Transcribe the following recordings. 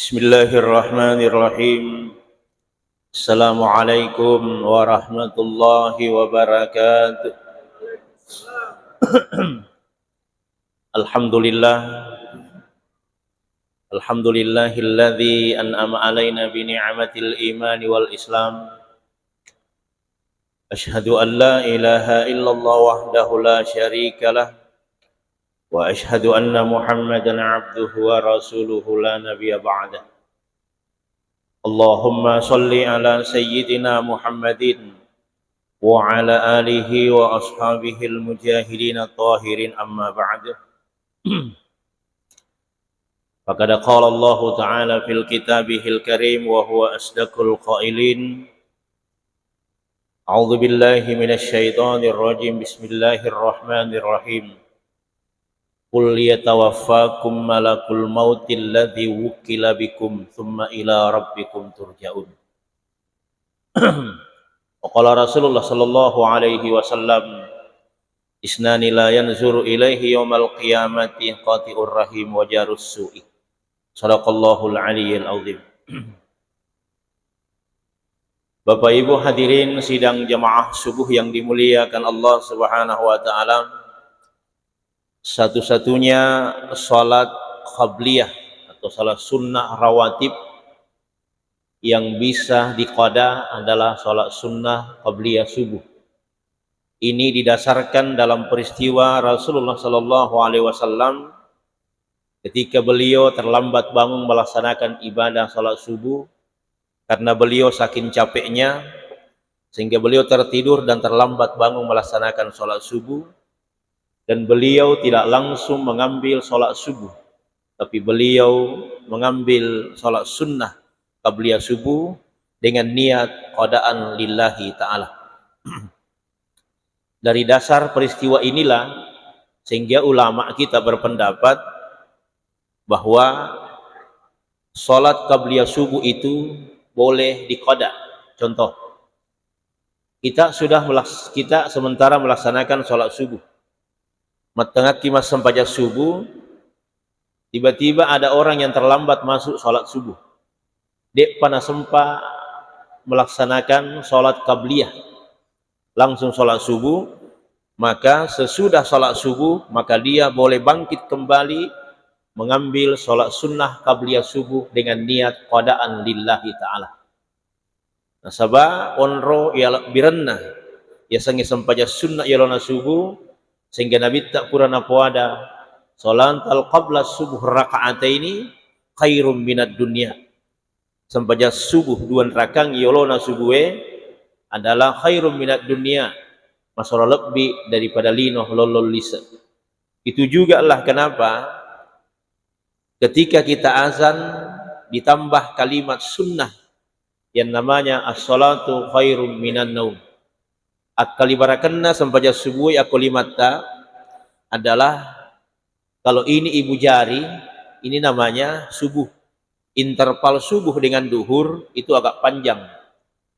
Bismillahirrahmanirrahim. Assalamualaikum warahmatullahi wabarakatuh. Alhamdulillah. Alhamdulillahilladzi an'ama alaina bi ni'matil imani wal islam. Asyhadu an la ilaha illallah wahdahu la syarikalah. Wa asyhadu anna Muhammadan abduhu wa rasuluhu la nabiyya ba'dah. Allahumma salli ala sayyidina Muhammadin wa ala alihi wa ashabihi al-mujahidin at-tahirin amma ba'du. Faqad qala Allah ta'ala fil kitabihil karim wa huwa asdaqul qailin. A'udzu billahi minasy syaithanir rajim. Bismillahirrahmanirrahim. Qul yatawaffakum malakul mautil ladzi wukila bikum thumma ila rabbikum turja'un. Wa qala Rasulullah sallallahu alaihi wasallam, isnani la yanzuru ilaihi yaumal qiyamati qati'ur rahim wa jarus su'i. Shadaqallahul aliyyil azim. Bapak Ibu hadirin sidang jamaah subuh yang dimuliakan Allah Subhanahu wa taala. Satu-satunya salat qabliyah atau salat sunnah rawatib yang bisa diqada adalah salat sunnah qabliyah subuh. Ini didasarkan dalam peristiwa Rasulullah sallallahu alaihi wasallam ketika beliau terlambat bangun melaksanakan ibadah salat subuh karena beliau saking capeknya sehingga beliau tertidur dan terlambat bangun melaksanakan salat subuh. Dan beliau tidak langsung mengambil sholat subuh, tapi beliau mengambil sholat sunnah qabliyah subuh dengan niat qadaan lillahi ta'ala. Dari dasar peristiwa inilah sehingga ulama kita berpendapat bahwa sholat qabliyah subuh itu boleh diqada. Contoh, kita sementara melaksanakan sholat subuh. Matengah kimas sampaja subuh, tiba-tiba ada orang yang terlambat masuk sholat subuh. Dek pana sempa melaksanakan sholat qabliyah, langsung sholat subuh, maka sesudah sholat subuh, maka dia boleh bangkit kembali mengambil sholat sunnah qabliyah subuh dengan niat qadaan lillahi ta'ala. Nasabah onro ya birenna, ya sangi sampaja sunnah ya lona subuh, sehingga Nabi tak purana puada salat al-qabla subuh raka'ataini khairum minad dunya. Sampaja subuh duan rakang yolona subuhe adalah khairum minad dunya, masara lebih daripada linoh lolol lisa. Itu juga lah kenapa ketika kita azan ditambah kalimat sunnah yang namanya as-salatu khairum minan naum. Akali barakanna sampaja subuh ya kalimatta adalah kalau ini ibu jari, ini namanya subuh. Interval subuh dengan duhur itu agak panjang.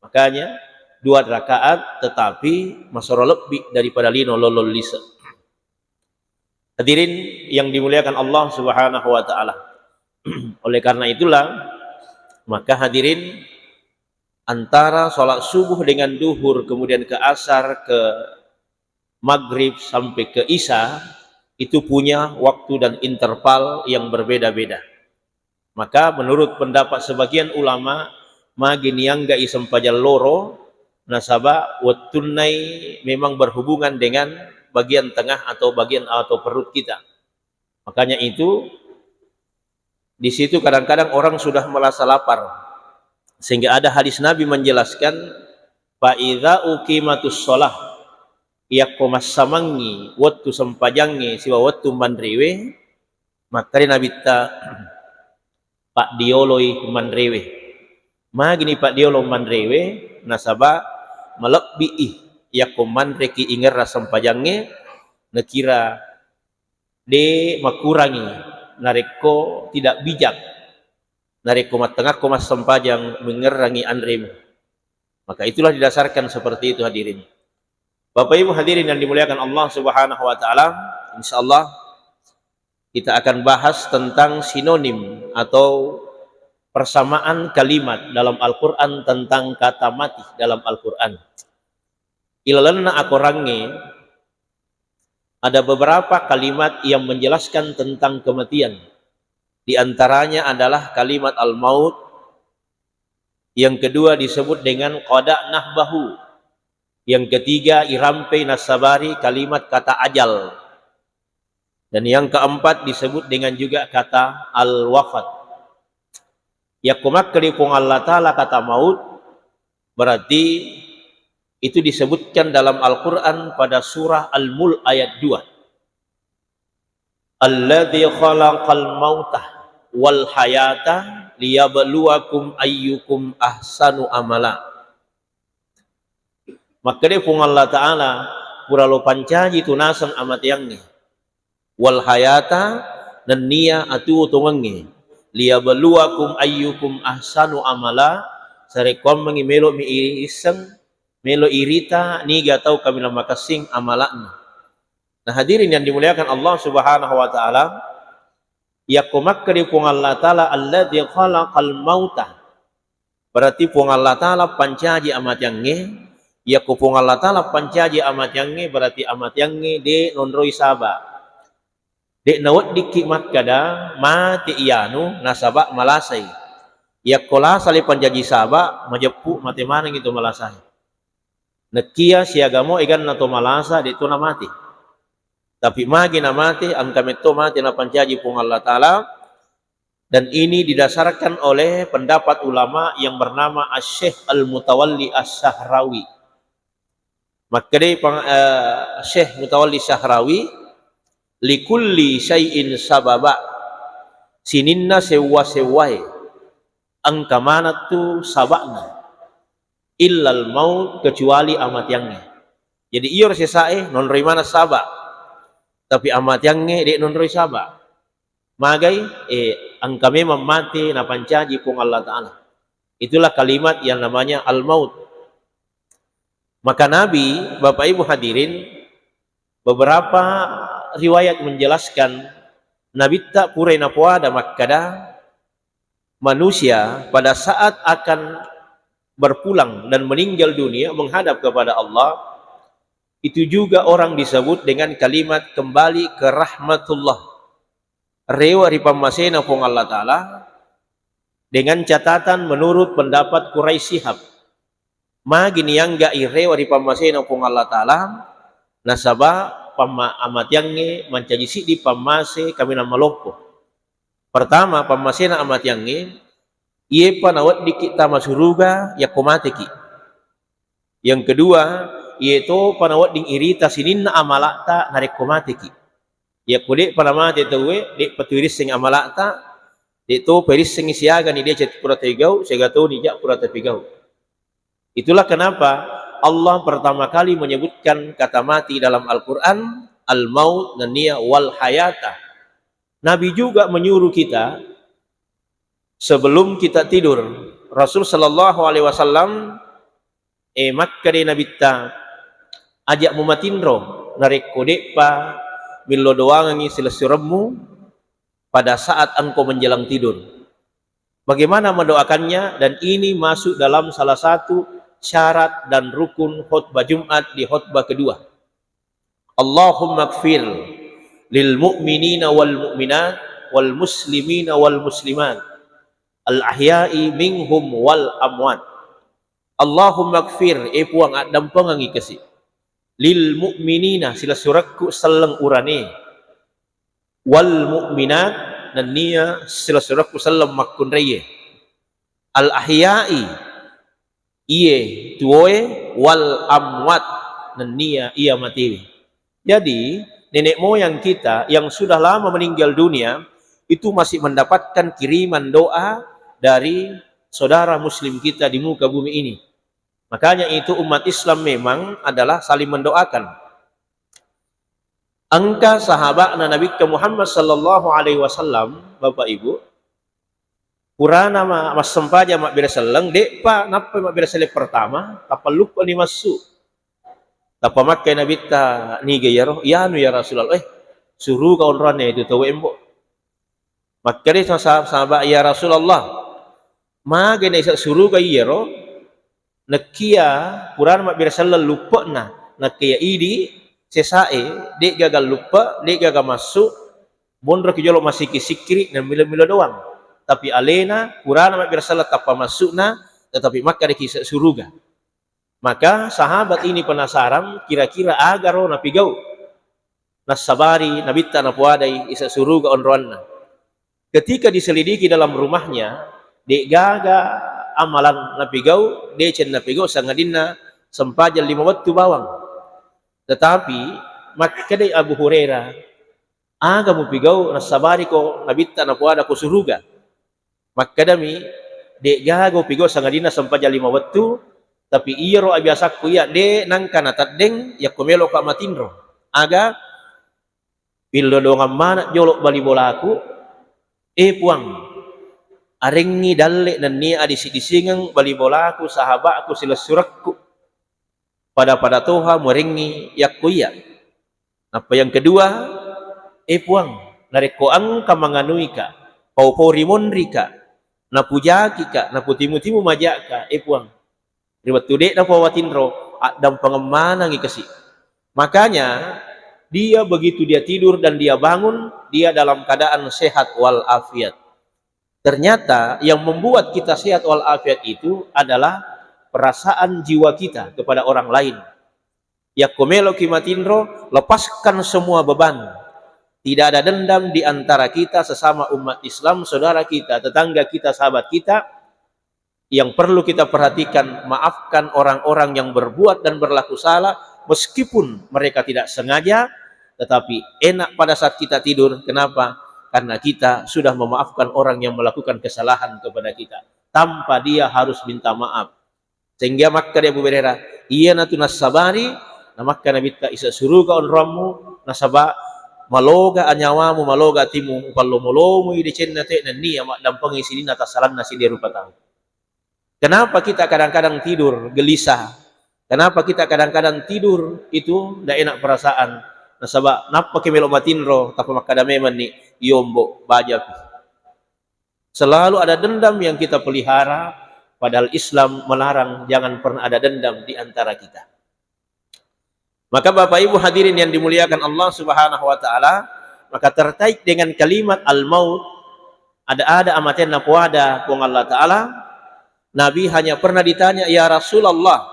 Makanya 2 rakaat tetapi masara lebih daripada lino lolol lisa. Hadirin yang dimuliakan Allah Subhanahu wa taala. Oleh karena itulah maka hadirin antara sholat subuh dengan duhur, kemudian ke asar, ke maghrib, sampai ke isya, itu punya waktu dan interval yang berbeda-beda. Maka menurut pendapat sebagian ulama, magin yang gak isampajal loro, nasabah wattunai memang berhubungan dengan bagian tengah atau bagian atau perut kita. Makanya itu, di situ kadang-kadang orang sudah merasa lapar. Sehingga ada hadis Nabi menjelaskan fa idza uqimatus shalah yaqumas samangi wattu sampajangi siwa wattu manrewe maka Nabi ta pak dioloi manrewe magini pak diolo manrewe nasaba malabbi yaqum manreki inger sampajange nekira de makurangi nareko tidak bijak dari komat tengah komat sempajang mengerangi anremu. Maka itulah didasarkan seperti itu hadirin. Bapak Ibu hadirin yang dimuliakan Allah Subhanahu wa taala, insyaallah kita akan bahas tentang sinonim atau persamaan kalimat dalam Al-Quran tentang kata mati dalam Al-Quran. Ilalana akorangi ada beberapa kalimat yang menjelaskan tentang kematian. Di antaranya adalah kalimat al-maut. Yang kedua disebut dengan qada nahbahu. Yang ketiga irampe nasabari, kalimat kata ajal. Dan yang keempat disebut dengan juga kata al-wafat. Yakumak kelipung Allah Ta'ala kata maut, berarti itu disebutkan dalam Al-Quran pada surah Al-Mulk ayat 2. Alladzi khalaqal mautah wal hayata liyabluwakum ayyukum ahsanu amala. Maka dia pun Allah Ta'ala pura lo pancaji tunasan amat yangi wal hayata dan niya atu utungangi liyabluwakum ayyukum ahsanu amala. Sarekom mengi melo mi iseng melo irita ni gatau kami lama kasing amalan. Nah hadirin yang dimuliakan Allah Subhanahu wa taala, yakumak kadi pung Allah taala alladzi khalaqal mauta. Berarti pung Allah taala pancaji amat yang nge, yaku pung Allah taala pancaji amat yang nge, berarti amat yang nge de nonroi saba. De nawat dikik matkada mati iyanu nasaba malasai. Yakola sali pancaji saba majepu mati mana gitu malasai. Nekia siagamo ikan nato malasa di tu mati. Tapi magi na mati ang kameto mati na pancaji pung Allah Ta'ala. Dan ini didasarkan oleh pendapat ulama yang bernama Asy-Syaikh Al-Mutawalli Asy-Syahrawi. Maka dia Syekh Mutawalli Syahrawi likulli syai'in sababa, sininna sewa-sewai ang kamanatu sabakna illal maut, kecuali amat yange. Jadi iyo sesae non rimana saba, tapi amat yange de non ri saba. Magai ang kami memati na pancaji pung Allah Ta'ala. Itulah kalimat yang namanya al-maut. Maka Nabi, Bapak Ibu hadirin, beberapa riwayat menjelaskan Nabi tak purai na puada makkada manusia pada saat akan berpulang dan meninggal dunia menghadap kepada Allah, itu juga orang disebut dengan kalimat kembali ke rahmatullah. Rewa ripamasena pung Allah Ta'ala, dengan catatan menurut pendapat Quraisy Shihab magini yang ga irewa ripamasena pung Allah Ta'ala nasaba amat yange mancajisi di pamase kami nama lopo. Pertama pamasena amat yange iye panawat dikit tama suruga ya komateki. Yang kedua iye to panawat ding irita sininna amalata narik komateki. Ya kulik panamate tuwe dek paturis sing amalata dek to peris sing siaga ni dia cet pura tegau segato ni jak pura tepigau. Itulah kenapa Allah pertama kali menyebutkan kata mati dalam Al-Quran, al-maut dan niya wal hayata. Nabi juga menyuruh kita sebelum kita tidur. Rasul sallallahu alaihi wasallam makkari Nabi ta ajak mumatindro narik kodek pa milo doangi silesiremu pada saat engkau menjelang tidur. Bagaimana mendoakannya? Dan ini masuk dalam salah satu syarat dan rukun khutbah Jumat di khutbah kedua. Allahumma gfir lil mu'minina wal mu'minat wal muslimina wal muslimat al ahya'i minhum wal amwat. Allahumma gfir puang adam pengangi kasih lil mu'minina sila surakku sallang urane wal mu'minat dan niya sila surakku sallam makkun reye al ahya'i iye tuoe wal amwat dan niya ia mati. Jadi nenek moyang kita yang sudah lama meninggal dunia itu masih mendapatkan kiriman doa dari saudara muslim kita di muka bumi ini. Makanya itu umat Islam memang adalah saling mendoakan. Angka sahabat Nabi Muhammad sallallahu alaihi wasallam, Bapak Ibu, Purana mas sempaja mak bira seleng dek pa napa mak bira seleng pertama tapaluk ni masuk. Tapa mak kay Nabi ta ni gayaro ya nu ya Rasulullah suruh kawan rane itu tahu embo. Maka dia sahabat ya Rasulullah magena isa suruga iyero nakia Quran mak birsalla lupa nakia idi sesae dek gagal lupa dek gagal masuk mondro kijolo masih kisikri dan mila-mila doang tapi alena Quran mak birsalla tapa masukna tetapi maka dek isa suruga. Maka sahabat ini penasaran kira-kira agaro napigau nasabari nabita napuadai isa suruga onroanna. Ketika diselidiki dalam rumahnya dek gaga amalan napigau decen napigau sangadina sempajal 5 waktu bawang. Tetapi makadai Abu Hurairah aga mupigau nasabari ko nabita napuada ko suruga. Makadami dek gaga pigau sangadina sempajal 5 waktu tapi iya ro biasa ku ya de nangkana tadeng ya komelo ka matinro aga pildo dongan mana jolok bali bolaku puang arengi dalle dan ni adisi-disingang bali bolaku sahabatku sila surakku pada toha merengi yakuya. Apa yang kedua puang nareko angka manganuika pau rimonrika napujaki ka naputimu-timu majaka puang riwat tudek na pawatinro dan pengemana ngikasi. Makanya dia begitu dia tidur dan dia bangun dia dalam keadaan sehat walafiat. Ternyata yang membuat kita sehat walafiat itu adalah perasaan jiwa kita kepada orang lain. Ya komelo kimatinro lepaskan semua beban. Tidak ada dendam di antara kita sesama umat Islam, saudara kita, tetangga kita, sahabat kita. Yang perlu kita perhatikan, maafkan orang-orang yang berbuat dan berlaku salah meskipun mereka tidak sengaja, tetapi enak pada saat kita tidur. Kenapa? Karena kita sudah memaafkan orang yang melakukan kesalahan kepada kita tanpa dia harus minta maaf. Sehingga maka dia Abu Hurairah iya natu nasabari namaka nabita isa suruga onramu nasaba maloga anyawamu maloga timu upallo molomu ide cennate dan ni amak dampangi sini atas salam nasi dia rupa tahu. Kenapa kita kadang-kadang tidur gelisah? Kenapa kita kadang-kadang tidur itu tidak enak perasaan? Nasaba napa kemelo matinro tapi makadameman ni yombo baja. Selalu ada dendam yang kita pelihara, padahal Islam melarang jangan pernah ada dendam di antara kita. Maka Bapak Ibu hadirin yang dimuliakan Allah Subhanahu wa taala, maka terkait dengan kalimat al-maut ada amaten napuada pung Allah taala. Nabi hanya pernah ditanya, ya Rasulullah,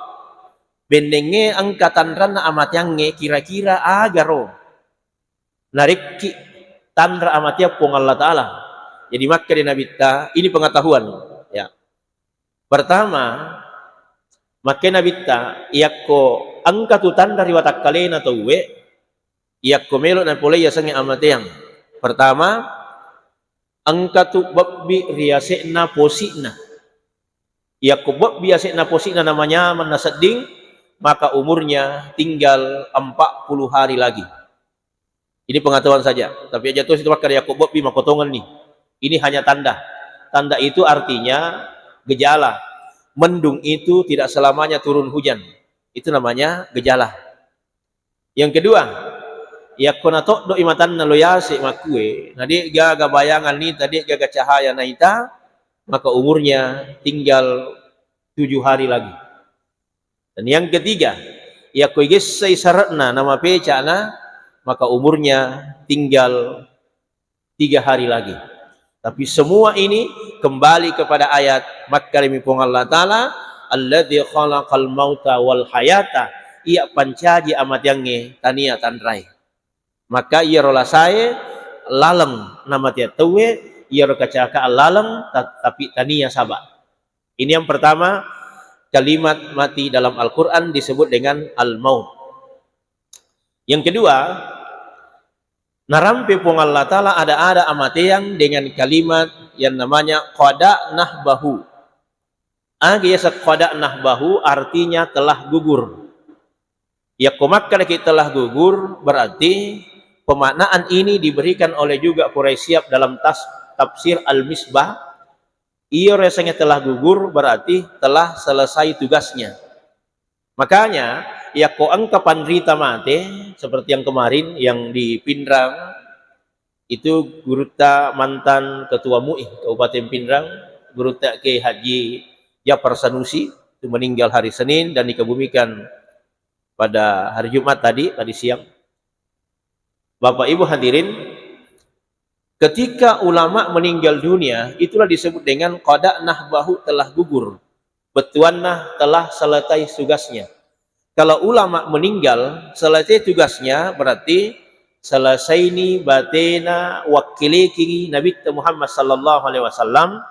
bendenge angkatan rana amat yange kira-kira agaro nariki tandra amatnya pung Allah Ta'ala. Jadi maka di Nabi ta, ini pengetahuan. Ya. Pertama, maka Nabi ta, iako angkatu tandra riwatak kalena tauwe, iako melo na pulai yasangi amat yang. Pertama, angkatu babbi riasekna posina. Ya kubab biasa na posina namanya menasading maka umurnya tinggal 40 hari lagi. Ini pengetahuan saja. Tapi jatuh situ maka ya kubab bima kotongan nih. Ini hanya tanda. Tanda itu artinya gejala. Mendung itu tidak selamanya turun hujan. Itu namanya gejala. Yang kedua, ya konatok do imatan naloyase makue. Nadi gaga bayangan nih tadi gaga cahaya naita. Maka umurnya tinggal 7 hari lagi. Dan yang ketiga, ya koigesai saratna nama pecana, maka umurnya tinggal 3 hari lagi. Tapi semua ini kembali kepada ayat makkari mipung Allah Ta'ala, alladzi khalaqal mauta wal hayata, ia pancaji amat yange tania tandrai. Maka ia rola saya laleng nama tia tuwe ia kacaka alalem tapi tania sabar. Ini yang pertama, kalimat mati dalam Al-Quran disebut dengan al-maut. Yang kedua, narampi pung Allah Ta'ala ada amateyang dengan kalimat yang namanya qada nahbahu. Agiyasa qada nahbahu artinya telah gugur. Ya komakkan kita telah gugur berarti pemaknaan ini diberikan oleh juga Quraisyab dalam tafsir Al-Misbah. Ia rasanya telah gugur berarti telah selesai tugasnya. Makanya ya ko angkapan rita mate seperti yang kemarin yang di Pindrang itu Guruta mantan ketua MUI Kabupaten Pindrang Guru TK Haji Jafar Sanusi itu meninggal hari Senin dan dikebumikan pada hari Jumat tadi siang. Bapak Ibu hadirin, ketika ulama meninggal dunia, itulah disebut dengan qada nahbahu, telah gugur, betuanna telah selesai tugasnya. Kalau ulama meninggal selesai tugasnya, berarti selesai ini batena wakiliki Nabi Muhammad sallallahu alaihi wasallam.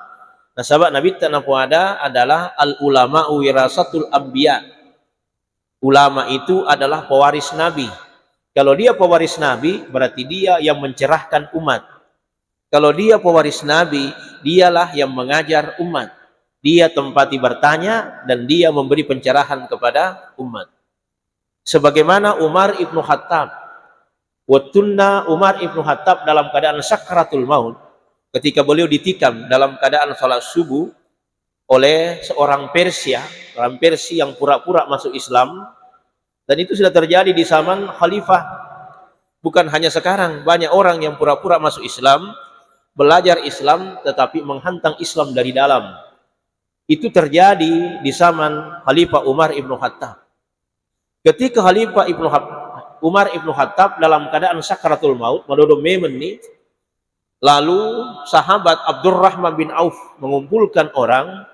Nah, sahabat Nabi ada adalah al ulama wirasatul anbiya. Ulama itu adalah pewaris Nabi. Kalau dia pewaris Nabi, berarti dia yang mencerahkan umat. Kalau dia pewaris Nabi, dialah yang mengajar umat. Dia tempati bertanya dan dia memberi pencerahan kepada umat. Sebagaimana Umar ibnu Khattab, watunna Umar ibnu Khattab dalam keadaan sakratul maut, ketika beliau ditikam dalam keadaan salat subuh oleh seorang Persia, orang Persia yang pura-pura masuk Islam, dan itu sudah terjadi di zaman khalifah. Bukan hanya sekarang, banyak orang yang pura-pura masuk Islam, belajar Islam, tetapi menghantam Islam dari dalam. Itu terjadi di zaman Khalifah Umar ibnu Khattab. Ketika Khalifah Umar ibnu Khattab dalam keadaan sakratul maut, menurut Memeni, lalu sahabat Abdurrahman bin Auf mengumpulkan orang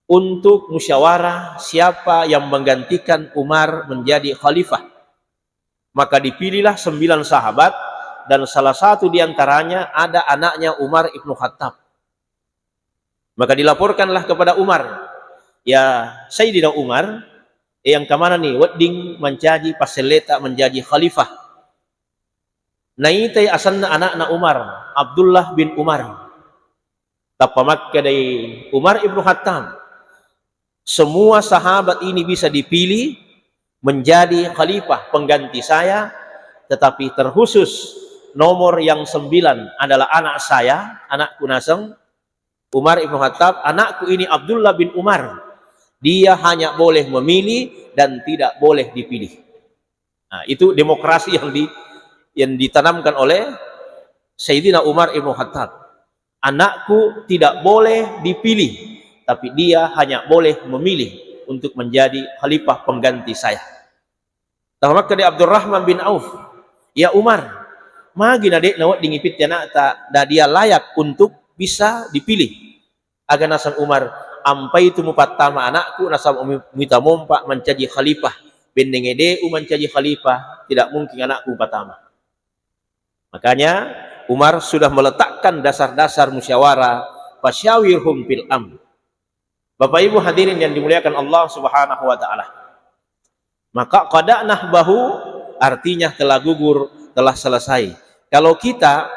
untuk musyawarah siapa yang menggantikan Umar menjadi khalifah. Maka dipilihlah 9 sahabat, dan salah satu diantaranya ada anaknya Umar ibnu Khattab. Maka dilaporkanlah kepada Umar, ya Sayyidina Umar, yang kemana nih wedding menjadi paseleta menjadi khalifah. Naitai asanna anak Umar, Abdullah bin Umar. Tapamakka dari Umar ibnu Khattab. Semua sahabat ini bisa dipilih menjadi khalifah pengganti saya, tetapi terkhusus nomor yang 9 adalah anak saya, anakku Nasem, Umar ibnu Khattab. Anakku ini Abdullah bin Umar. Dia hanya boleh memilih dan tidak boleh dipilih. Nah, itu demokrasi yang ditanamkan oleh Sayyidina Umar ibnu Khattab. Anakku tidak boleh dipilih, tapi dia hanya boleh memilih untuk menjadi khalifah pengganti saya. Maka dari Abdurrahman bin Auf, ya Umar, magi nadek nawat dingipit anak tak dia layak untuk bisa dipilih. Agar nasan Umar, ampai itu mupatama anakku nasam minta mompak menjadi khalifah. Bendengede menjadi khalifah, tidak mungkin anakku pertama. Makanya Umar sudah meletakkan dasar-dasar musyawarah, fasyawirhum fil amr. Bapak Ibu hadirin yang dimuliakan Allah Subhanahu wa taala. Maka qada nahbahu artinya telah gugur, telah selesai. Kalau kita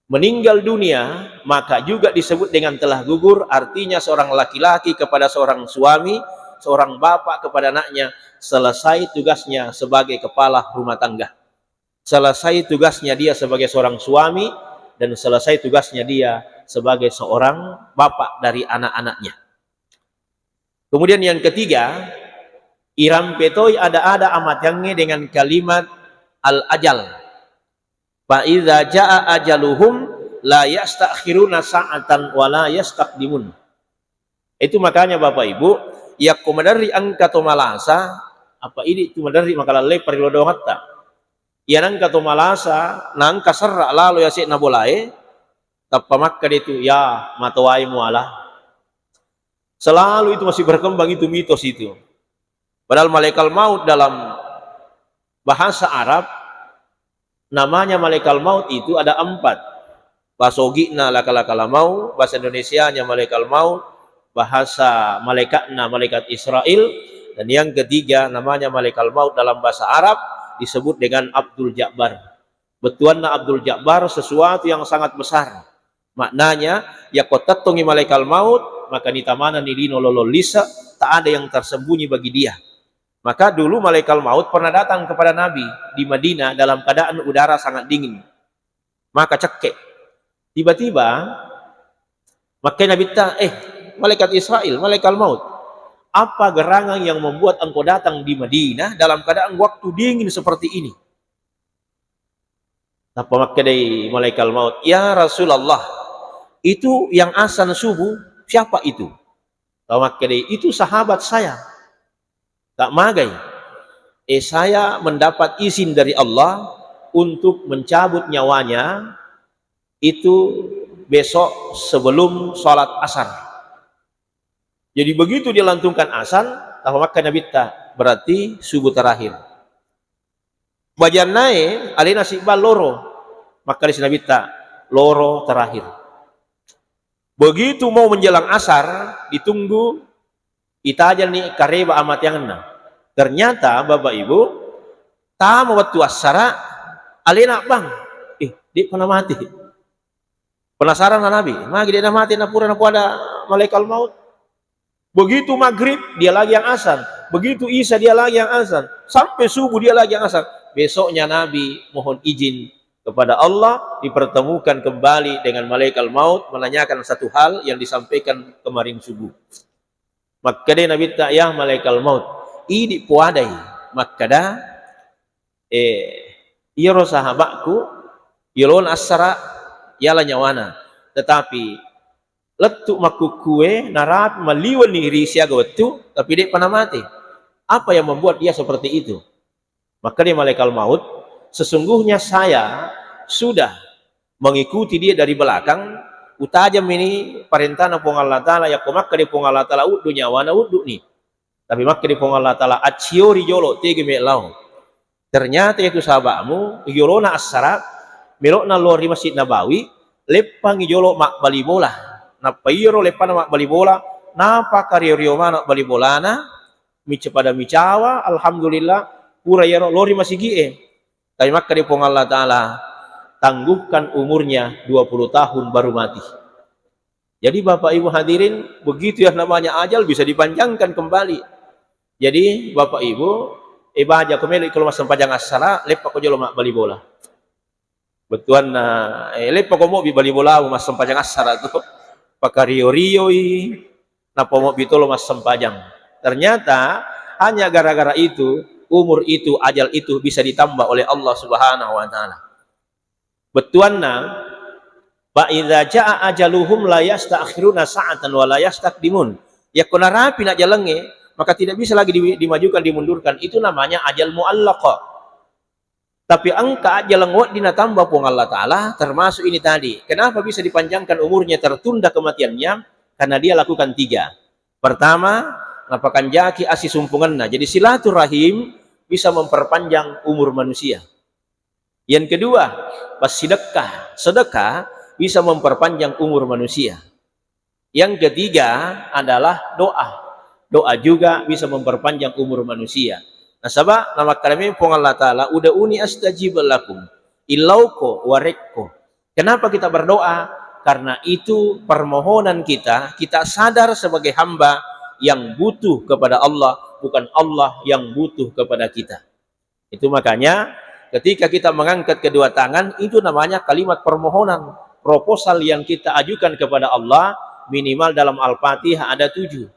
meninggal dunia, maka juga disebut dengan telah gugur, artinya seorang laki-laki kepada seorang suami, seorang bapak kepada anaknya, selesai tugasnya sebagai kepala rumah tangga. Selesai tugasnya dia sebagai seorang suami, dan selesai tugasnya dia sebagai seorang bapak dari anak-anaknya. Kemudian yang ketiga, iram petoi ada amat yangnya dengan kalimat al-ajal. Fa idza jaa ajaluhum la yastakhiruna sa'atan wa la yastaqdimun. Itu makanya Bapak Ibu, ya kumadari angkato malasa, apa ini kumadari makalalay perilodo hatta. Ya angkato malasa, nang kasarra lalu ya si nabolae, tapamakka itu ya matawai muala. Selalu itu masih berkembang itu mitos itu. Padahal malaikat maut dalam bahasa Arab, namanya malaikat maut itu ada 4. Bahasa Ogina lakala mau, bahasa Indonesianya malaikat maut, bahasa malaikatna malaikat Israel, dan yang ketiga namanya malaikat maut dalam bahasa Arab disebut dengan Abdul Jabbar. Betuanna Abdul Jabbar sesuatu yang sangat besar. Maknanya ya kotatongi malaikat maut, maka nitamana nidino lololisa, tak ada yang tersembunyi bagi dia. Maka dulu malaikat maut pernah datang kepada Nabi di Madinah dalam keadaan udara sangat dingin. Maka cekek. Tiba-tiba makanya Nabi malaikat Israel, malaikat maut, apa gerangan yang membuat engkau datang di Madinah dalam keadaan waktu dingin seperti ini? Apa makanya malaikat maut, ya Rasulullah, Itu yang azan subuh, siapa itu? Tawakkali, itu sahabat saya. Tak magai. Saya mendapat izin dari Allah untuk mencabut nyawanya itu besok sebelum sholat asar. Jadi begitu dia lantunkan azan, tawakkal Nabi berarti subuh terakhir. Bajan naik, alina sibal loro, maka di Nabi loro terakhir. Begitu mau menjelang asar, ditunggu itajal nih kareba amat yang enam. Ternyata Bapak Ibu, tamu waktu asara, alina bang, dia pernah mati. Penasaran lah Nabi, magi dia mati, napura ada malaikat maut. Begitu maghrib dia lagi yang azan, begitu isya dia lagi yang azan, sampai subuh dia lagi yang azan. Besoknya Nabi mohon izin kepada Allah dipertemukan kembali dengan malaikat maut menanyakan satu hal yang disampaikan kemarin subuh. Maka dia Nabi ya malaikat maut ini puadai maka dah iya roh sahabatku yalon asara yala nyawana tetapi letuk maku kue narap maliwan niri siaga waktu tapi dia pernah mati. Apa yang membuat dia seperti itu? Maka dia malaikat maut, sesungguhnya saya sudah mengikuti dia dari belakang utajam ini perintah na pong Allah Ta'ala ya maka di pong Allah Ta'ala uddu nyawana uddu nih tapi maka di pong Allah Ta'ala aciori jolo tege melau ternyata itu sahabatmu yolona asara melokna luar di Masjid Nabawi lepang jolo mak bali bola napa iro lepan mak bali bola napa karyo mana bali bola na mice pada micawa alhamdulillah pura yaro lori masih gie tapi maka di pong Allah Ta'ala tangguhkan umurnya 20 tahun baru mati. Jadi Bapak Ibu hadirin, begitu yang namanya ajal bisa dipanjangkan kembali. Jadi Bapak Ibu, ibadah kembali kalau mas sempajang asara, lepak ko jolo mak bali bola. Betuan na lepak ko mo bi bali bola mas sempajang asara tu. Pakario-rio napa mo bitolo mas sempajang. Ternyata hanya gara-gara itu, umur itu, ajal itu bisa ditambah oleh Allah Subhanahu wa taala. Betuanna fa idza jaa ajaluhum la yasta'khiruna sa'atan wa la yastaqdimun. Ya kuna rapi nak jalenge, maka tidak bisa lagi dimajukan dimundurkan. Itu namanya ajal muallaqa. Tapi angka ajal ngot dina tambah pun Allah Taala termasuk ini tadi. Kenapa bisa dipanjangkan umurnya tertunda kematiannya? Karena dia lakukan 3. Pertama, napakan jaki asi sumpunganna. Jadi silaturahim bisa memperpanjang umur manusia. Yang kedua, pas sedekah bisa memperpanjang umur manusia. Yang ketiga adalah doa. Doa juga bisa memperpanjang umur manusia. Nah, sabab nama kami pun Allah Ta'ala, udah uni astajib lakum, illauko warekko. Kenapa kita berdoa? Karena itu permohonan kita sadar sebagai hamba yang butuh kepada Allah, bukan Allah yang butuh kepada kita. Itu makanya ketika kita mengangkat kedua tangan, itu namanya kalimat permohonan, proposal yang kita ajukan kepada Allah, minimal dalam Al-Fatihah ada 7.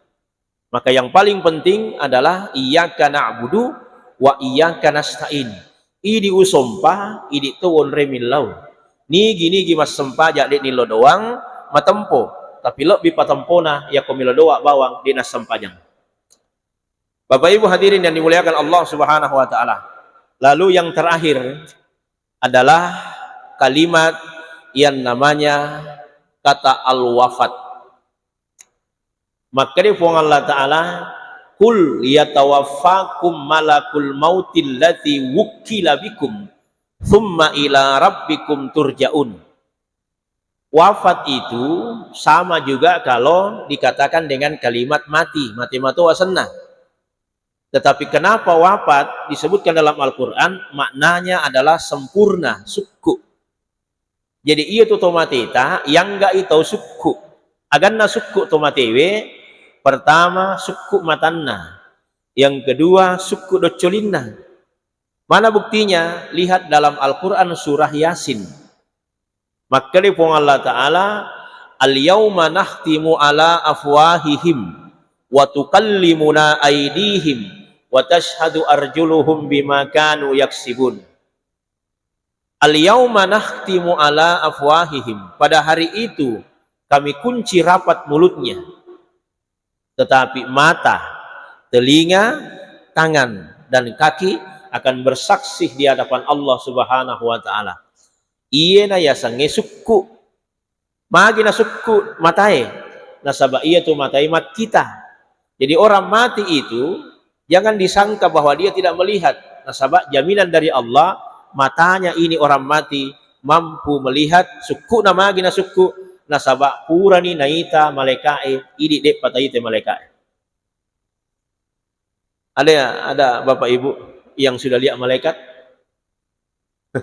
Maka yang paling penting adalah iyyaka na'budu wa iyyaka nasta'in. Idi usompa, idi tuwon remillau. Ni gini mas sempajak di nilo doang, matempo. Tapi lebih patempona ya komilo doa bawang di nas sempajang. Bapak Ibu hadirin yang dimuliakan Allah Subhanahu wa taala. Lalu yang terakhir adalah kalimat yang namanya kata al-wafat. Maka di firman Allah Ta'ala, kul yatawaffakum malakul mautil lati wukila bikum thumma ila rabbikum turja'un. Wafat itu sama juga kalau dikatakan dengan kalimat mati wasanna. Tetapi kenapa wafat disebutkan dalam Al-Quran, maknanya adalah sempurna, sukku. Jadi iya tu tomateta yang enggak itu sukku. Aganna sukku tomatewe, pertama sukku matanna, yang kedua sukku docolinna. Mana buktinya? Lihat dalam Al-Quran surah Yasin. Maka di Allah Ta'ala, al-yawma nakhtimu ala afwahihim wa tukallimuna aydihim wa tashhadu arjuluhum bima kanu yaksibun. Al-yawma nakhtimu ala afwahihim. Pada hari itu kami kunci rapat mulutnya, tetapi mata, telinga, tangan, dan kaki akan bersaksi di hadapan Allah Subhanahu wa taala. Iya na ya sange sukku magi na sukku matai nasaba iya tu matai mat kita. Jadi orang mati itu jangan disangka bahwa dia tidak melihat, nasaba jaminan dari Allah matanya ini orang mati mampu melihat. Sukku na magi na sukku nasaba purani naita malaikae idi dek pataite malaikae. Ada Bapak Ibu yang sudah lihat malaikat?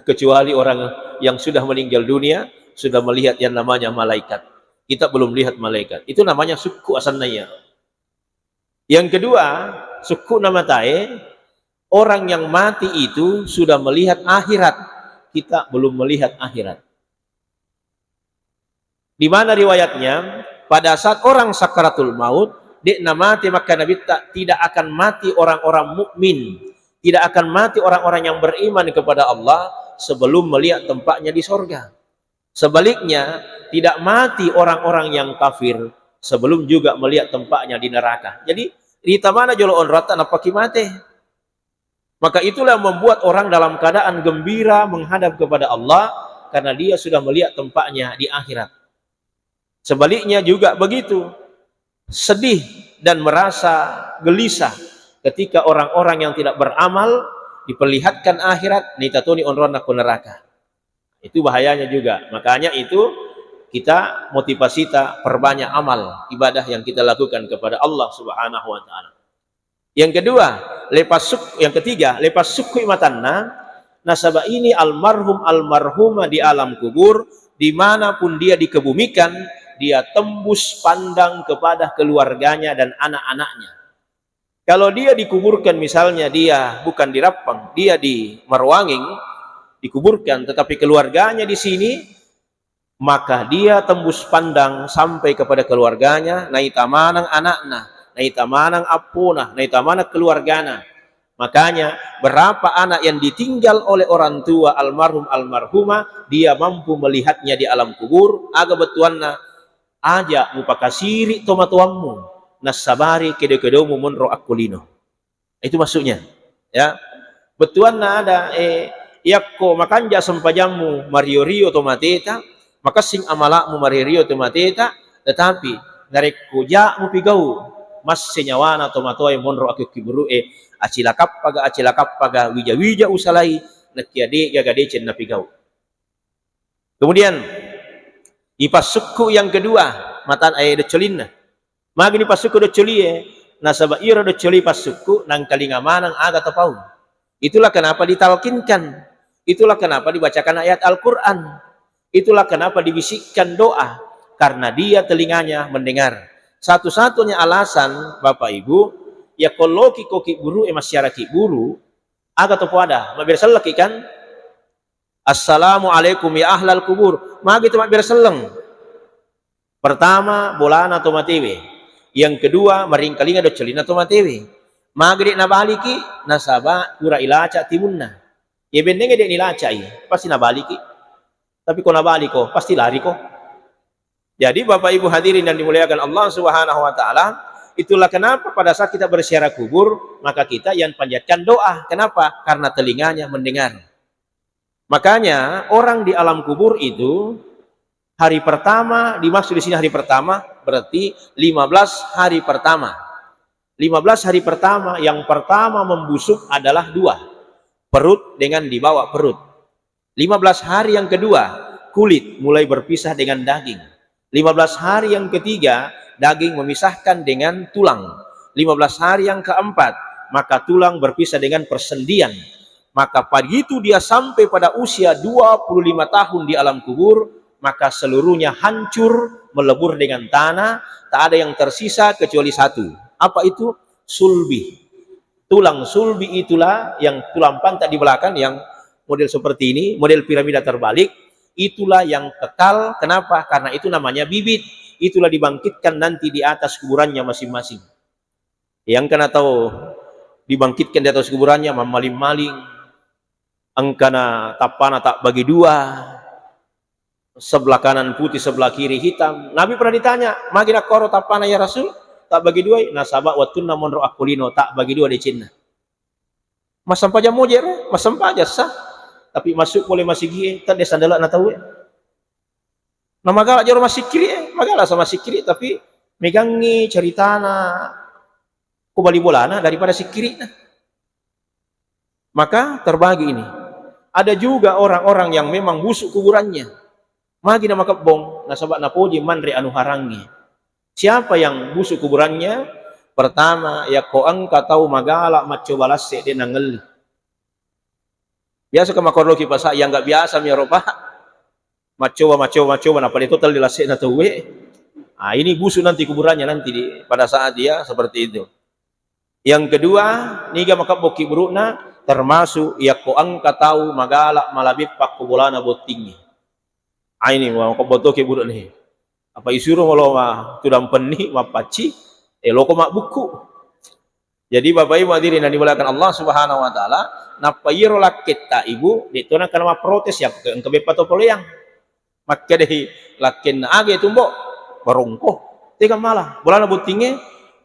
Kecuali orang yang sudah meninggal dunia sudah melihat yang namanya malaikat. Kita belum lihat malaikat. Itu namanya sukku asanaya. Yang kedua, sukku namatai, orang yang mati itu sudah melihat akhirat. Kita belum melihat akhirat. Di mana riwayatnya? Pada saat orang sakaratul maut, dek namati maka Nabi tidak akan mati orang-orang mukmin, tidak akan mati orang-orang yang beriman kepada Allah sebelum melihat tempatnya di sorga. Sebaliknya, tidak mati orang-orang yang kafir sebelum juga melihat tempatnya di neraka. Jadi, di mana jolo on rata napaki mati. Maka itulah membuat orang dalam keadaan gembira menghadap kepada Allah karena dia sudah melihat tempatnya di akhirat. Sebaliknya juga begitu. Sedih dan merasa gelisah ketika orang-orang yang tidak beramal diperlihatkan akhirat, nitatoni onrona ku neraka. Itu bahayanya juga. Makanya itu kita motivasi kita perbanyak amal ibadah yang kita lakukan kepada Allah Subhanahu wa taala. Yang kedua, yang ketiga, lepas suku matanna, nasabah ini almarhum almarhumah di alam kubur, dimanapun dia dikebumikan, dia tembus pandang kepada keluarganya dan anak-anaknya. Kalau dia dikuburkan misalnya dia bukan di Rapang, dia di Marwanging dikuburkan, tetapi keluarganya di sini, maka dia tembus pandang sampai kepada keluarganya, naitamanang anakna, naitamanang apuna, naitamanang keluargana. Makanya berapa anak yang ditinggal oleh orang tua almarhum almarhumah, dia mampu melihatnya di alam kubur, aga betuanna aja mupakasiri tomatuammu nasabari kede-kedomu monro akulino. Itu maksudnya. Ya. Betuanna ada yakko makanja sampajamu Mario Rio tomateta, makasing amalakmu Mario Rio tomateta, tetapi narek kuja mu pigau mas senyawana tomatoy monro aku kiburu acilakap paga wija-wija usalai nakiade gagade cen napigau. Kemudian ipasukku yang kedua matan ayat decolina magini pasuku docolie nasaba ira docoli pasuku nang kalingamanang aga tapau. Itulah kenapa ditalkinkan, itulah kenapa dibacakan ayat Al-Quran, itulah kenapa dibisikkan doa, karena dia telinganya mendengar. Satu-satunya alasan Bapak Ibu ya kalau koki buru masyarakat buru aga tapu ada mabir selaki kan. Assalamualaikum ya ahlal kubur magi tu mabir seleng. Pertama bolana tomatewe, yang kedua maringkalinga do celina tomatewe, magri nabaliki nasaba kura ilaca timunna ya bendenge dek nilacai pasti nabaliki, tapi kok nabaliko pasti lari kok. Jadi Bapak Ibu hadirin yang dimuliakan Allah Subhanahu wa taala, itulah kenapa pada saat kita berziarah kubur maka kita yang panjatkan doa. Kenapa? Karena telinganya mendengar. Makanya orang di alam kubur itu hari pertama, dimaksud di sini hari pertama berarti 15 hari pertama. 15 hari pertama, yang pertama membusuk adalah dua, perut dengan di bawah perut. 15 hari yang kedua, kulit mulai berpisah dengan daging. 15 hari yang ketiga, daging memisahkan dengan tulang. 15 hari yang keempat, maka tulang berpisah dengan persendian. Maka begitu dia sampai pada usia 25 tahun di alam kubur, maka seluruhnya hancur, melebur dengan tanah, tak ada yang tersisa kecuali satu. Apa itu? Sulbi. Tulang sulbi itulah yang tulang pantat di belakang yang model seperti ini, model piramida terbalik, itulah yang kekal. Kenapa? Karena itu namanya bibit. Itulah dibangkitkan nanti di atas kuburannya masing-masing. Yang kena tahu dibangkitkan di atas kuburannya mamaling-maling, angkana tapana tak bagi dua, sebelah kanan putih, sebelah kiri hitam. Nabi pernah ditanya, magina koro tapana ya Rasul? Tak bagi dua, nasabak watunna monro akulino, tak bagi dua di Cina. Masam paja mojer, masam paja sah. Tapi masuk boleh masih gie, tak dia sandala na tahu. Nama galak jaro masih kiri, magala sama si kiri, tapi megangi ceritana ku bali bolana daripada si kiri. Maka terbagi ini. Ada juga orang-orang yang memang busuk kuburannya. Magi nama kebong, nasabak napoji manre anu harangi. Siapa yang busuk kuburannya? Pertama, ya koang katau magala maco balase dia nangeli. Biasa ke makorloki pas yang enggak biasa mi Eropa. Macoba napa dia total dilase na tuwe. Ah ini busuk nanti kuburannya nanti pada saat dia seperti itu. Yang kedua, niga makaboki burukna termasuk ya koang katau magala malabit pak kubulana botingnya. Ah ini mau kabotoki buruk nih. Apa isuruh kalau mah tudam peni mapaci loko mak buku. Jadi bapak ibu hadirin yang dimuliakan Allah Subhanahu wa taala, napa yiro lakit ta ibu dituna kana protes ya ke bepato poliang. Maka deh lakin age tumbo barongko tiga malah bulana butinge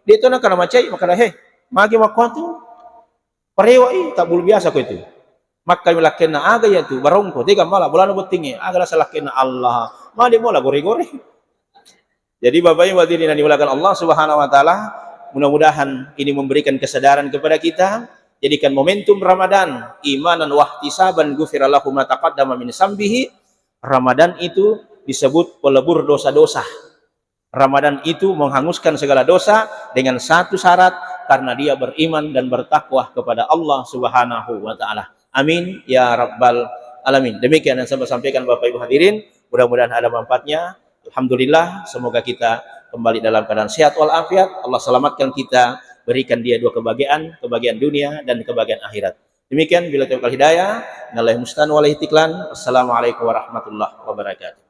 dituna kana macai maka he magi makwatu parewai tak bulu biasa ko itu. Maka lakin age ya tu barongko tiga malah bulana butinge agala salakin Allah. Mali mola gore-gore. Jadi bapak ibu hadirin yang dimuliakan Allah Subhanahu wa taala, mudah-mudahan ini memberikan kesadaran kepada kita, jadikan momentum Ramadan imanan wahtisaban ghufira lahu ma taqaddama min sambihi. Ramadan itu disebut pelebur dosa-dosa. Ramadan itu menghanguskan segala dosa dengan satu syarat, karena dia beriman dan bertakwa kepada Allah Subhanahu wa taala. Amin ya rabbal alamin. Demikian yang saya sampaikan Bapak Ibu hadirin, mudah-mudahan ada manfaatnya. Alhamdulillah, semoga kita kembali dalam keadaan sehat walafiat. Allah selamatkan kita, berikan dia dua kebahagiaan dunia dan kebahagiaan akhirat. Demikian bila taufikal hidayah, nallahi mustan wa alaihi tiklan. Assalamualaikum warahmatullahi wabarakatuh.